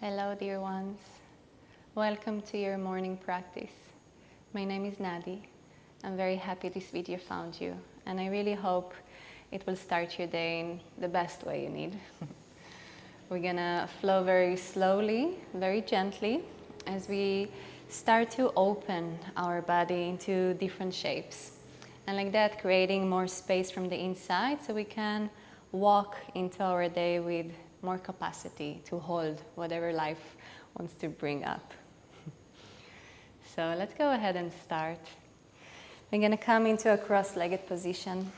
Hello, dear ones. Welcome to your morning practice. My name is Nadi. I'm very happy this video found you, and I really hope it will start your day in the best way you need. We're gonna flow very slowly, very gently, as we start to open our body into different shapes. And like that, creating more space from the inside so we can walk into our day with more capacity to hold whatever life wants to bring up. So let's go ahead and start. We're going to come into a cross-legged position.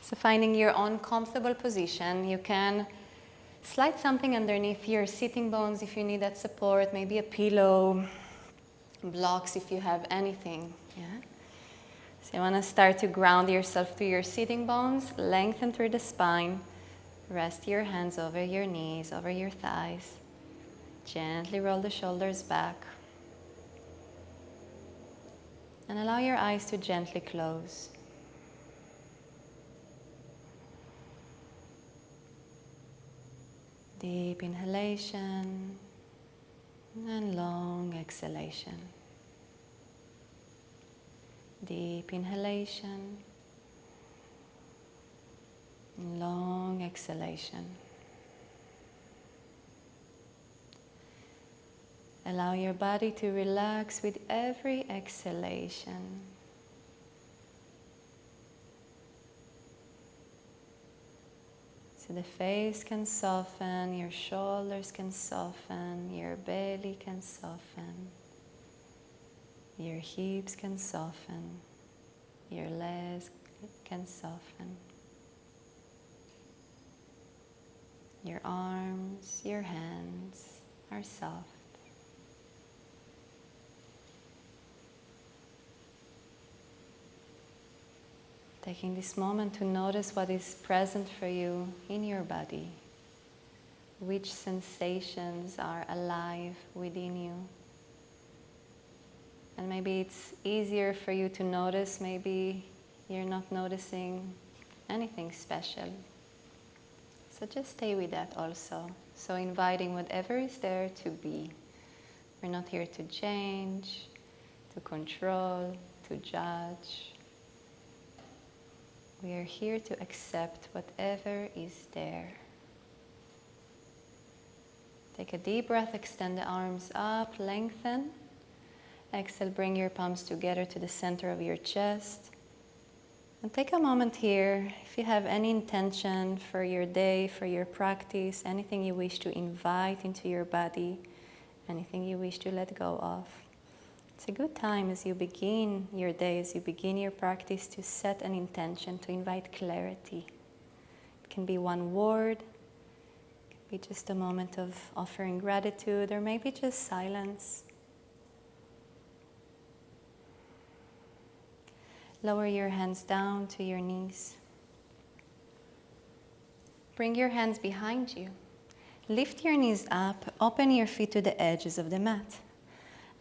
So finding your own comfortable position, you can slide something underneath your sitting bones if you need that support, maybe a pillow, blocks if you have anything. Yeah? So you want to start to ground yourself through your sitting bones, lengthen through the spine. Rest your hands over your knees, over your thighs. Gently roll the shoulders back. And allow your eyes to gently close. Deep inhalation and long exhalation. Deep inhalation, long exhalation. Allow your body to relax with every exhalation. So the face can soften, your shoulders can soften, your belly can soften, your hips can soften, your legs can soften. Your arms, your hands are soft. Taking this moment to notice what is present for you in your body. Which sensations are alive within you. And maybe it's easier for you to notice, maybe you're not noticing anything special. So just stay with that also. So inviting whatever is there to be. We're not here to change, to control, to judge. We are here to accept whatever is there. Take a deep breath, extend the arms up, lengthen. Exhale, bring your palms together to the center of your chest. And take a moment here, if you have any intention for your day, for your practice, anything you wish to invite into your body, anything you wish to let go of. It's a good time as you begin your day, as you begin your practice, to set an intention, to invite clarity. It can be one word, it can be just a moment of offering gratitude, or maybe just silence. Lower your hands down to your knees. Bring your hands behind you. Lift your knees up, open your feet to the edges of the mat.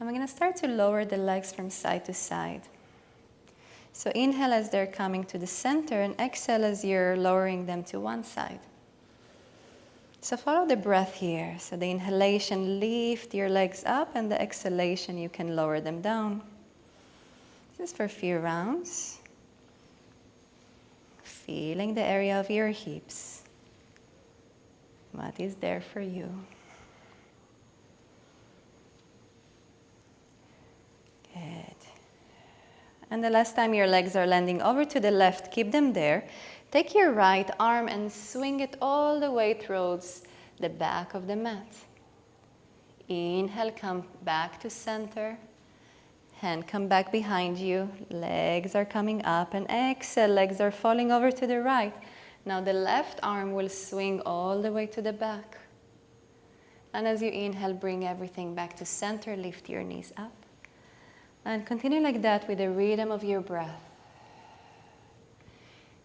And we're going to start to lower the legs from side to side. So inhale as they're coming to the center, and exhale as you're lowering them to one side. So follow the breath here. So the inhalation, lift your legs up, and the exhalation, you can lower them down. Just for a few rounds. Feeling the area of your hips. What is there for you? Good. And the last time your legs are landing over to the left, keep them there. Take your right arm and swing it all the way towards the back of the mat. Inhale, come back to center. Hand come back behind you. Legs are coming up, and exhale, legs are falling over to the right. Now the left arm will swing all the way to the back. And as you inhale, bring everything back to center, lift your knees up. And continue like that with the rhythm of your breath.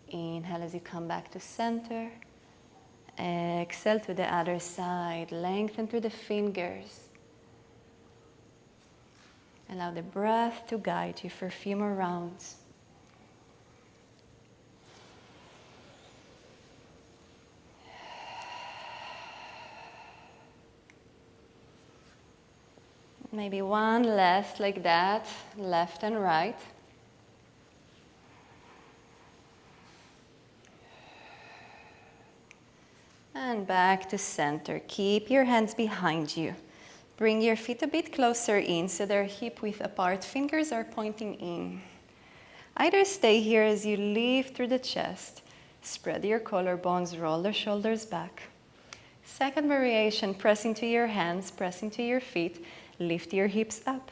Inhale as you come back to center. Exhale to the other side. Lengthen through the fingers. Allow the breath to guide you for a few more rounds. Maybe one last like that, left and right. And back to center. Keep your hands behind you. Bring your feet a bit closer in so they're hip width apart. Fingers are pointing in. Either stay here as you lift through the chest. Spread your collarbones, roll the shoulders back. Second variation, press into your hands, press into your feet. Lift your hips up.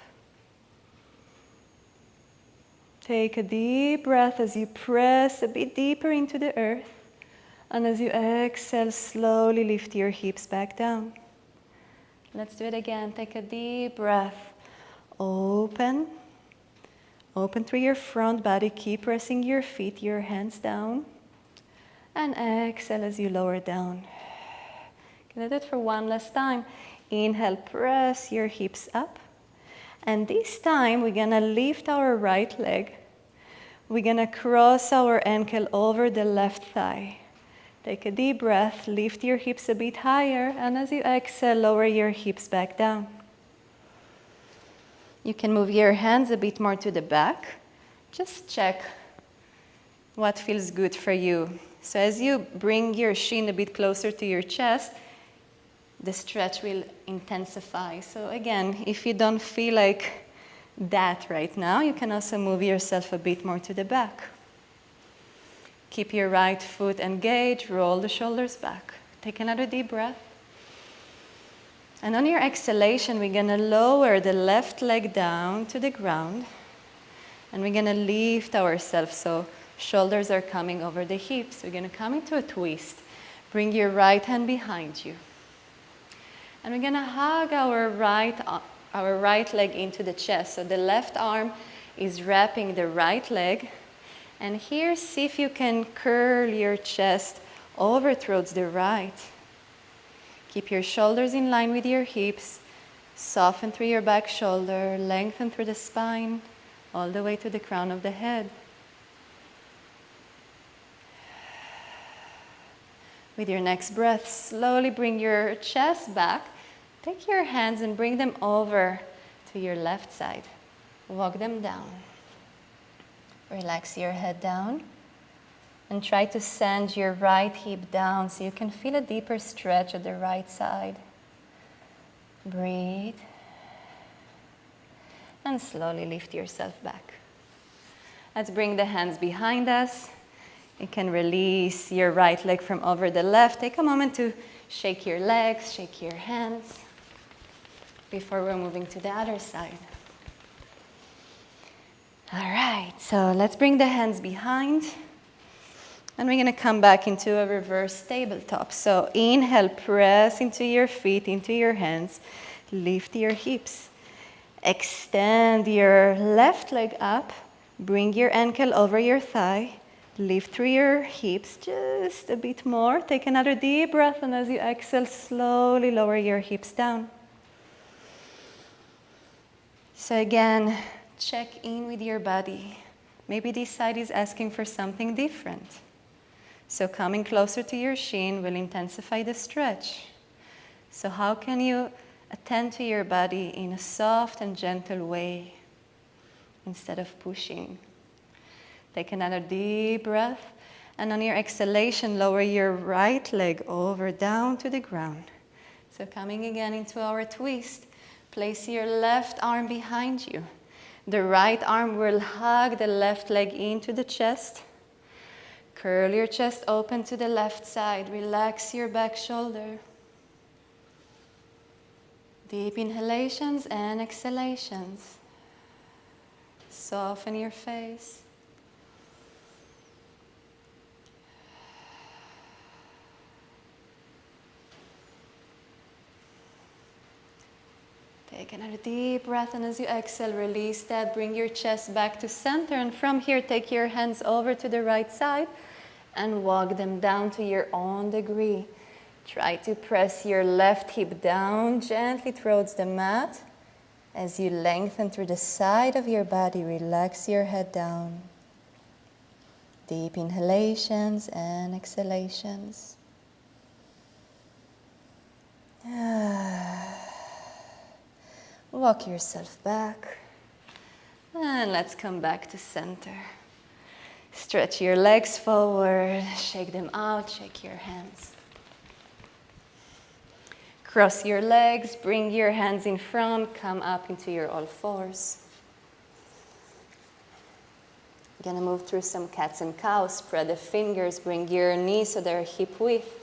Take a deep breath as you press a bit deeper into the earth. And as you exhale, slowly lift your hips back down. Let's do it again. Take a deep breath. Open. Open through your front body. Keep pressing your feet, your hands down. And exhale as you lower down. Gonna do it for one last time. Inhale, press your hips up. And this time, we're gonna lift our right leg. We're gonna cross our ankle over the left thigh. Take a deep breath, lift your hips a bit higher, and as you exhale, lower your hips back down. You can move your hands a bit more to the back. Just check what feels good for you. So as you bring your shin a bit closer to your chest, the stretch will intensify. So again, if you don't feel like that right now, you can also move yourself a bit more to the back. Keep your right foot engaged, roll the shoulders back. Take another deep breath. And on your exhalation, we're gonna lower the left leg down to the ground. And we're gonna lift ourselves so shoulders are coming over the hips. We're gonna come into a twist. Bring your right hand behind you. And we're gonna hug our right leg into the chest. So the left arm is wrapping the right leg. And here, see if you can curl your chest over towards the right. Keep your shoulders in line with your hips. Soften through your back shoulder. Lengthen through the spine, all the way to the crown of the head. With your next breath, slowly bring your chest back. Take your hands and bring them over to your left side. Walk them down. Relax your head down and try to send your right hip down so you can feel a deeper stretch at the right side. Breathe and slowly lift yourself back. Let's bring the hands behind us. You can release your right leg from over the left. Take a moment to shake your legs, shake your hands before we're moving to the other side. All right, so let's bring the hands behind. And we're gonna come back into a reverse tabletop. So inhale, press into your feet, into your hands. Lift your hips. Extend your left leg up. Bring your ankle over your thigh. Lift through your hips just a bit more. Take another deep breath, and as you exhale, slowly lower your hips down. So again, check in with your body. Maybe this side is asking for something different. So coming closer to your shin will intensify the stretch. So how can you attend to your body in a soft and gentle way instead of pushing? Take another deep breath, and on your exhalation, lower your right leg over down to the ground. So coming again into our twist, place your left arm behind you. The right arm will hug the left leg into the chest. Curl your chest open to the left side. Relax your back shoulder. Deep inhalations and exhalations. Soften your face. Take another deep breath, and as you exhale, release that. Bring your chest back to center, and from here, take your hands over to the right side and walk them down to your own degree. Try to press your left hip down gently towards the mat. As you lengthen through the side of your body, relax your head down. Deep inhalations and exhalations. Walk yourself back. And let's come back to center. Stretch your legs forward, shake them out, shake your hands. Cross your legs, bring your hands in front, come up into your all fours. You're gonna move through some cats and cows. Spread the fingers, bring your knees so they're hip width.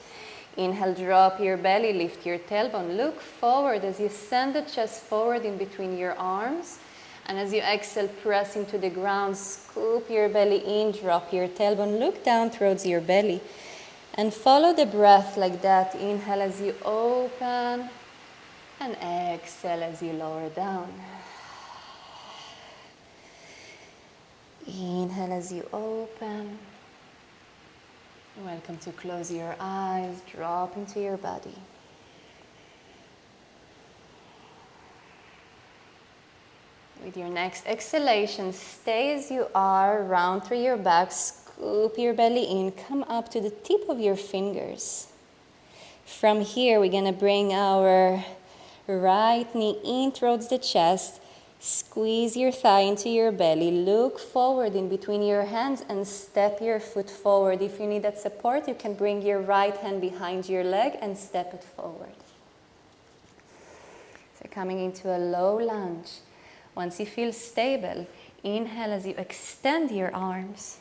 Inhale, drop your belly, lift your tailbone. Look forward as you send the chest forward in between your arms. And as you exhale, press into the ground, scoop your belly in, drop your tailbone, look down towards your belly. And follow the breath like that. Inhale as you open, and exhale as you lower down. Inhale as you open. Welcome to close your eyes, drop into your body. With your next exhalation, stay as you are, round through your back, scoop your belly in, come up to the tip of your fingers. From here, we're gonna bring our right knee in towards the chest, squeeze your thigh into your belly, look forward in between your hands and step your foot forward. If you need that support, you can bring your right hand behind your leg and step it forward. So coming into a low lunge. Once you feel stable, inhale as you extend your arms.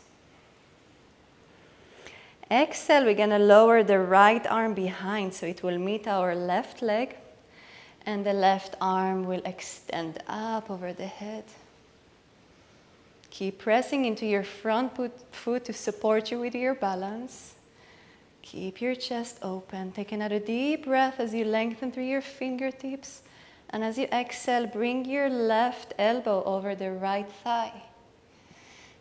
Exhale, we're gonna lower the right arm behind so it will meet our left leg, and the left arm will extend up over the head. Keep pressing into your front foot to support you with your balance. Keep your chest open. Take another deep breath as you lengthen through your fingertips. And as you exhale, bring your left elbow over the right thigh.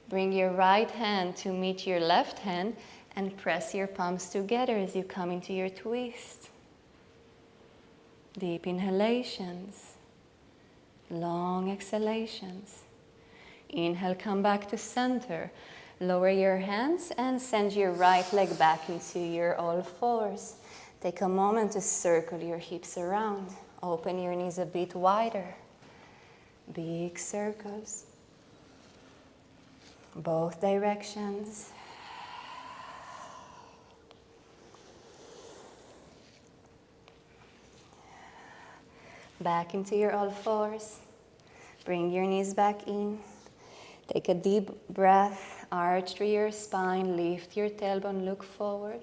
Bring your right hand to meet your left hand and press your palms together as you come into your twist. Deep inhalations, long exhalations. Inhale, come back to center. Lower your hands and send your right leg back into your all fours. Take a moment to circle your hips around. Open your knees a bit wider. Big circles. Both directions. Back into your all fours. Bring your knees back in. Take a deep breath. Arch through your spine. Lift your tailbone. Look forward.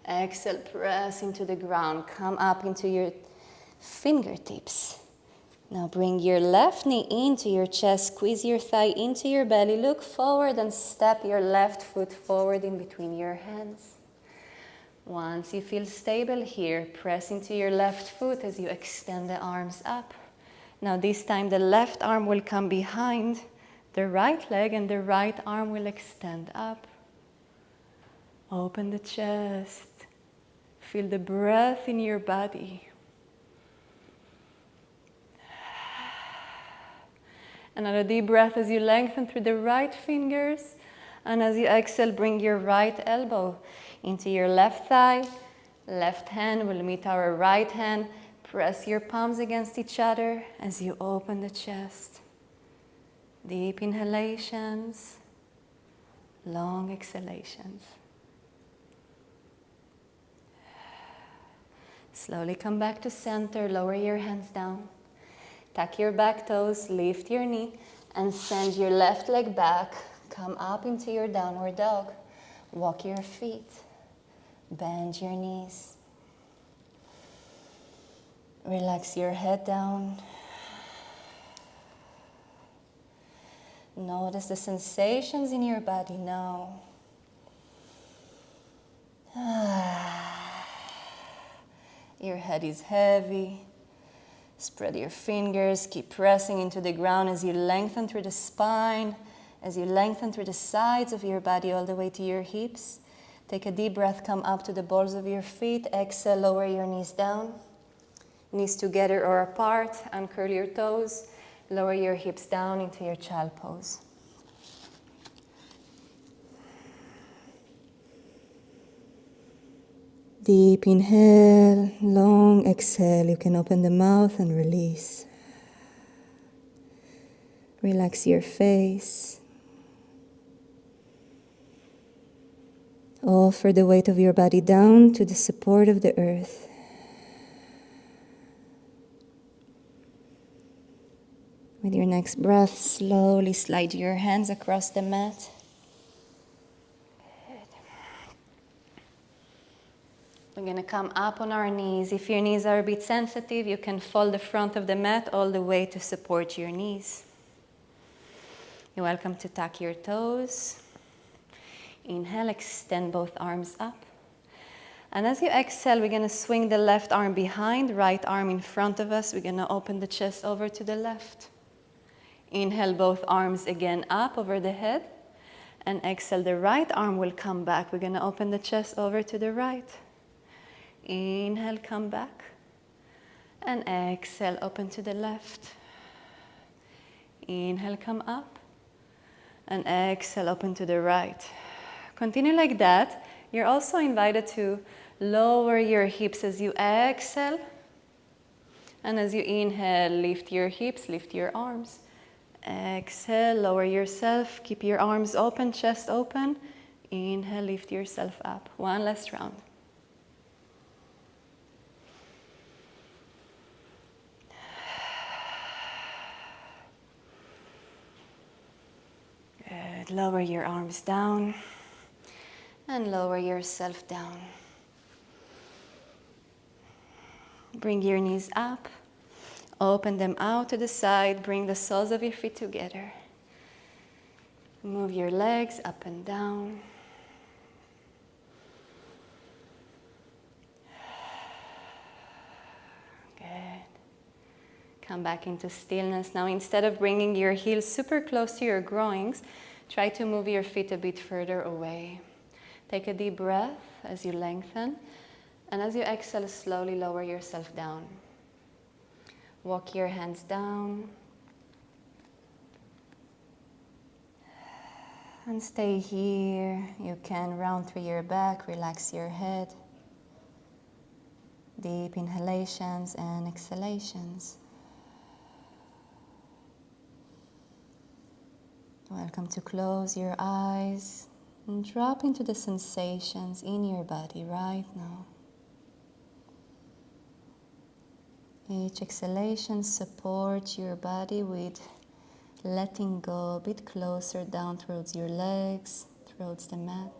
Exhale. Press into the ground. Come up into your fingertips. Now bring your left knee into your chest. Squeeze your thigh into your belly. Look forward and step your left foot forward in between your hands. Once you feel stable here, press into your left foot as you extend the arms up. Now this time the left arm will come behind the right leg and the right arm will extend up. Open the chest. Feel the breath in your body. Another deep breath as you lengthen through the right fingers. And as you exhale, bring your right elbow into your left thigh. Left hand will meet our right hand. Press your palms against each other as you open the chest. Deep inhalations, long exhalations. Slowly come back to center. Lower your hands down. Tuck your back toes, lift your knee, and send your left leg back. Come up into your downward dog. Walk your feet. Bend your knees. Relax your head down. Notice the sensations in your body now. Your head is heavy. Spread your fingers, keep pressing into the ground as you lengthen through the spine, as you lengthen through the sides of your body all the way to your hips. Take a deep breath, come up to the balls of your feet. Exhale, lower your knees down. Knees together or apart, uncurl your toes. Lower your hips down into your child pose. Deep inhale, long exhale. You can open the mouth and release. Relax your face. Offer the weight of your body down to the support of the earth. With your next breath, slowly slide your hands across the mat. We're going to come up on our knees. If your knees are a bit sensitive, you can fold the front of the mat all the way to support your knees. You're welcome to tuck your toes. Inhale, extend both arms up. And as you exhale, we're going to swing the left arm behind, right arm in front of us. We're going to open the chest over to the left. Inhale, both arms again up over the head. And exhale, the right arm will come back. We're going to open the chest over to the right. Inhale, come back. And exhale, open to the left. Inhale, come up. And exhale, open to the right. Continue like that. You're also invited to lower your hips as you exhale. And as you inhale, lift your hips, lift your arms. Exhale, lower yourself. Keep your arms open, chest open. Inhale, lift yourself up. One last round. Good. Lower your arms down. And lower yourself down. Bring your knees up. Open them out to the side. Bring the soles of your feet together. Move your legs up and down. Good. Come back into stillness. Now, instead of bringing your heels super close to your groins, try to move your feet a bit further away. Take a deep breath as you lengthen. And as you exhale, slowly lower yourself down. Walk your hands down. And stay here. You can round through your back, relax your head. Deep inhalations and exhalations. Welcome to close your eyes and drop into the sensations in your body right now. Each exhalation supports your body with letting go a bit closer down towards your legs, towards the mat.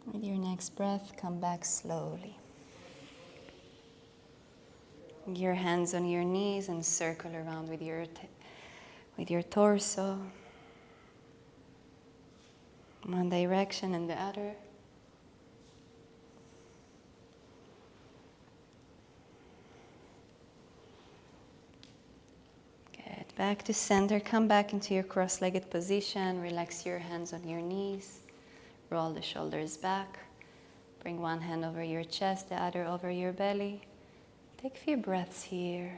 With your next breath, come back slowly. Your hands on your knees and circle around with your torso. One direction and the other. Good. Back to center. Come back into your cross-legged position. Relax your hands on your knees. Roll the shoulders back. Bring one hand over your chest, the other over your belly. Take a few breaths here.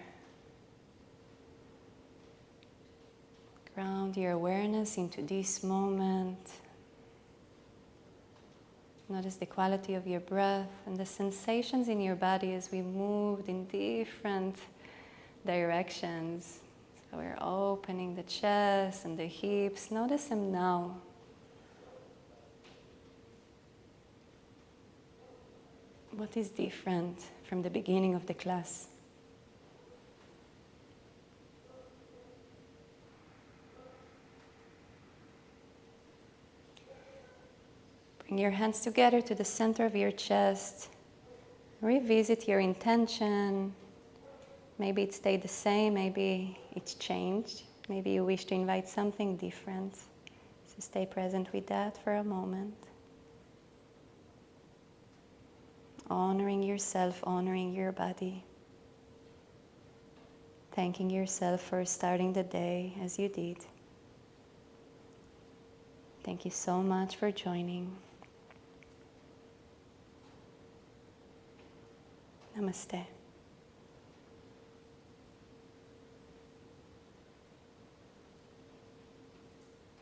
Ground your awareness into this moment. Notice the quality of your breath and the sensations in your body as we moved in different directions. So we're opening the chest and the hips. Notice them now. What is different from the beginning of the class? Bring your hands together to the center of your chest. Revisit your intention. Maybe it stayed the same, maybe it's changed. Maybe you wish to invite something different. So stay present with that for a moment. Honoring yourself, honoring your body. Thanking yourself for starting the day as you did. Thank you so much for joining. Namaste.